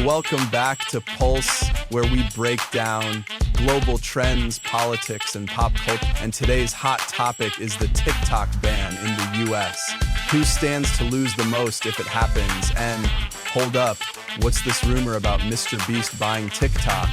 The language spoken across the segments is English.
Welcome back to Pulse, where we break down global trends, politics, and pop culture. And today's hot topic is the TikTok ban in the US. Who stands to lose the most if it happens? And hold up, what's this rumor about MrBeast buying TikTok?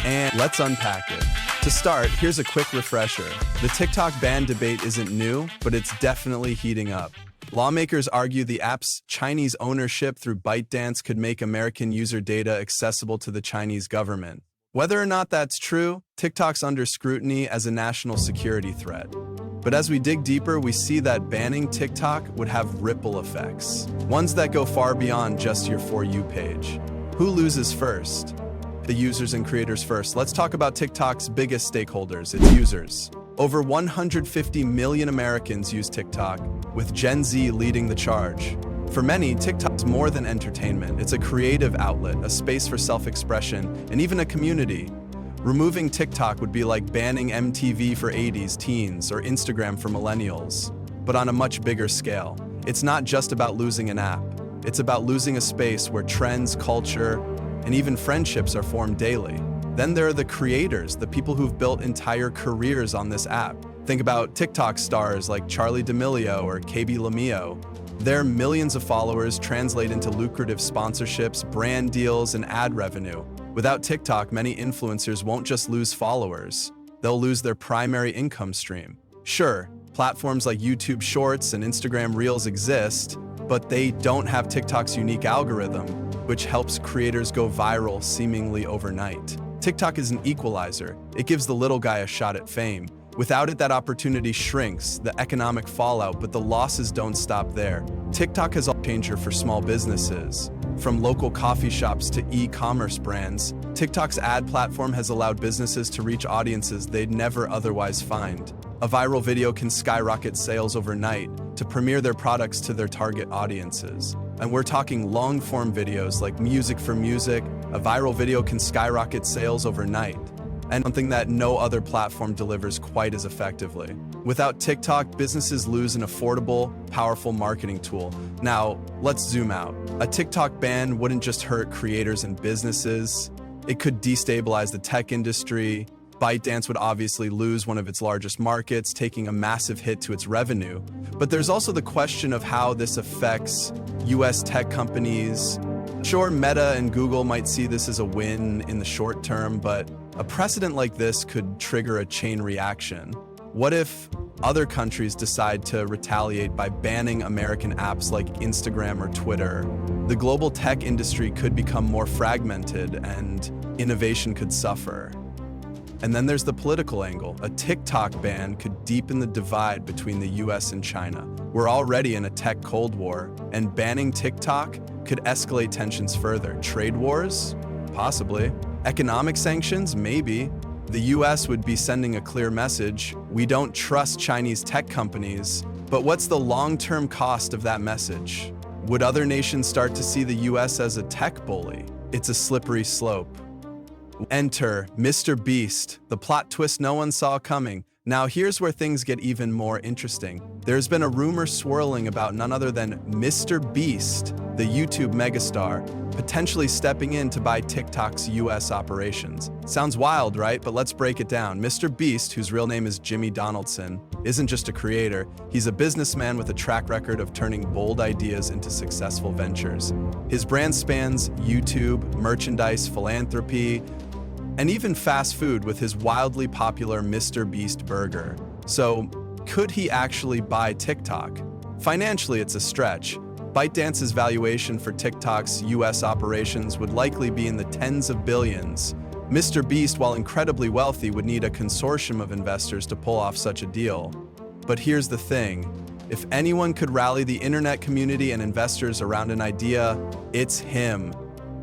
And let's unpack it. To start, here's a quick refresher. The TikTok ban debate isn't new, but it's definitely heating up. Lawmakers argue the app's Chinese ownership through ByteDance could make American user data accessible to the Chinese government. Whether or not that's true, TikTok's under scrutiny as a national security threat. But as we dig deeper, we see that banning TikTok would have ripple effects, ones that go far beyond just your For You page. Who loses first? The users and creators first. Let's talk about TikTok's biggest stakeholders, its users. Over 150 million Americans use TikTok, with Gen Z leading the charge. For many, TikTok's more than entertainment. It's a creative outlet, a space for self-expression, and even a community. Removing TikTok would be like banning MTV for 80s teens or Instagram for millennials, but on a much bigger scale. It's not just about losing an app. It's about losing a space where trends, culture, and even friendships are formed daily. Then there are the creators, the people who've built entire careers on this app. Think about TikTok stars like Charli D'Amelio or KB Lemieux. Their millions of followers translate into lucrative sponsorships, brand deals, and ad revenue. Without TikTok, many influencers won't just lose followers, they'll lose their primary income stream. Sure, platforms like YouTube Shorts and Instagram Reels exist, but they don't have TikTok's unique algorithm, which helps creators go viral seemingly overnight. TikTok is an equalizer. It gives the little guy a shot at fame. Without it, that opportunity shrinks, the economic fallout, but the losses don't stop there. TikTok has a changer for small businesses. From local coffee shops to e-commerce brands, TikTok's ad platform has allowed businesses to reach audiences they'd never otherwise find. A viral video can skyrocket sales overnight to premiere their products to their target audiences. And we're talking long-form videos like Music for Music. A viral video can skyrocket sales overnight, and something that no other platform delivers quite as effectively. Without TikTok, businesses lose an affordable, powerful marketing tool. Now, let's zoom out. A TikTok ban wouldn't just hurt creators and businesses. It could destabilize the tech industry. ByteDance would obviously lose one of its largest markets, taking a massive hit to its revenue. But there's also the question of how this affects US tech companies. Sure, Meta and Google might see this as a win in the short term, but a precedent like this could trigger a chain reaction. What if other countries decide to retaliate by banning American apps like Instagram or Twitter? The global tech industry could become more fragmented and innovation could suffer. And then there's the political angle. A TikTok ban could deepen the divide between the US and China. We're already in a tech Cold War, and banning TikTok could escalate tensions further. Trade wars? Possibly. Economic sanctions? Maybe. The US would be sending a clear message: we don't trust Chinese tech companies. But what's the long-term cost of that message? Would other nations start to see the US as a tech bully? It's a slippery slope. Enter MrBeast, the plot twist no one saw coming. Now here's where things get even more interesting. There's been a rumor swirling about none other than MrBeast, the YouTube megastar, potentially stepping in to buy TikTok's US operations. Sounds wild, right? But let's break it down. MrBeast, whose real name is Jimmy Donaldson, isn't just a creator. He's a businessman with a track record of turning bold ideas into successful ventures. His brand spans YouTube, merchandise, philanthropy, and even fast food with his wildly popular MrBeast burger. So, could he actually buy TikTok? Financially, it's a stretch. ByteDance's valuation for TikTok's US operations would likely be in the tens of billions. MrBeast, while incredibly wealthy, would need a consortium of investors to pull off such a deal. But here's the thing. If anyone could rally the internet community and investors around an idea, it's him.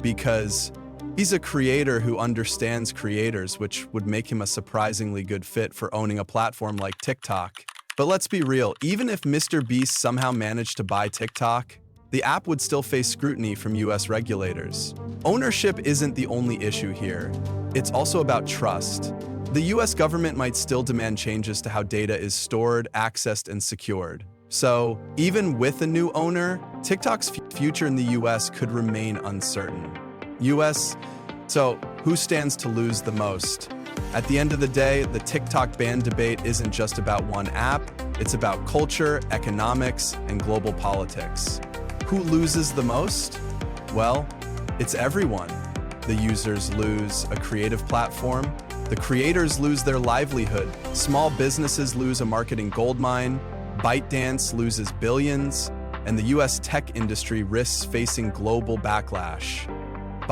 Because he's a creator who understands creators, which would make him a surprisingly good fit for owning a platform like TikTok. But let's be real, even if MrBeast somehow managed to buy TikTok, the app would still face scrutiny from US regulators. Ownership isn't the only issue here. It's also about trust. The US government might still demand changes to how data is stored, accessed, and secured. So, even with a new owner, TikTok's future in the US could remain uncertain. US. So, who stands to lose the most? At the end of the day, the TikTok ban debate isn't just about one app, it's about culture, economics, and global politics. Who loses the most? Well, it's everyone. The users lose a creative platform, the creators lose their livelihood, small businesses lose a marketing goldmine, ByteDance loses billions, and the US tech industry risks facing global backlash.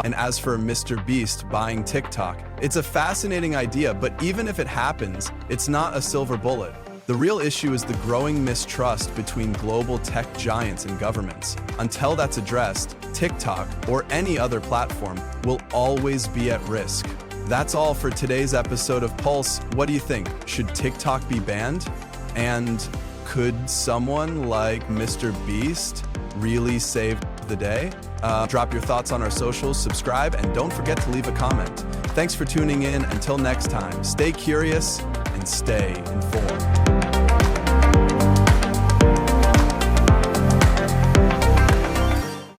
And as for MrBeast buying TikTok, it's a fascinating idea, but even if it happens, it's not a silver bullet. The real issue is the growing mistrust between global tech giants and governments. Until that's addressed, TikTok, or any other platform, will always be at risk. That's all for today's episode of Pulse. What do you think? Should TikTok be banned? And could someone like MrBeast really save the day? Drop your thoughts on our socials, subscribe, and don't forget to leave a comment. Thanks for tuning in. Until next time, stay curious and stay informed.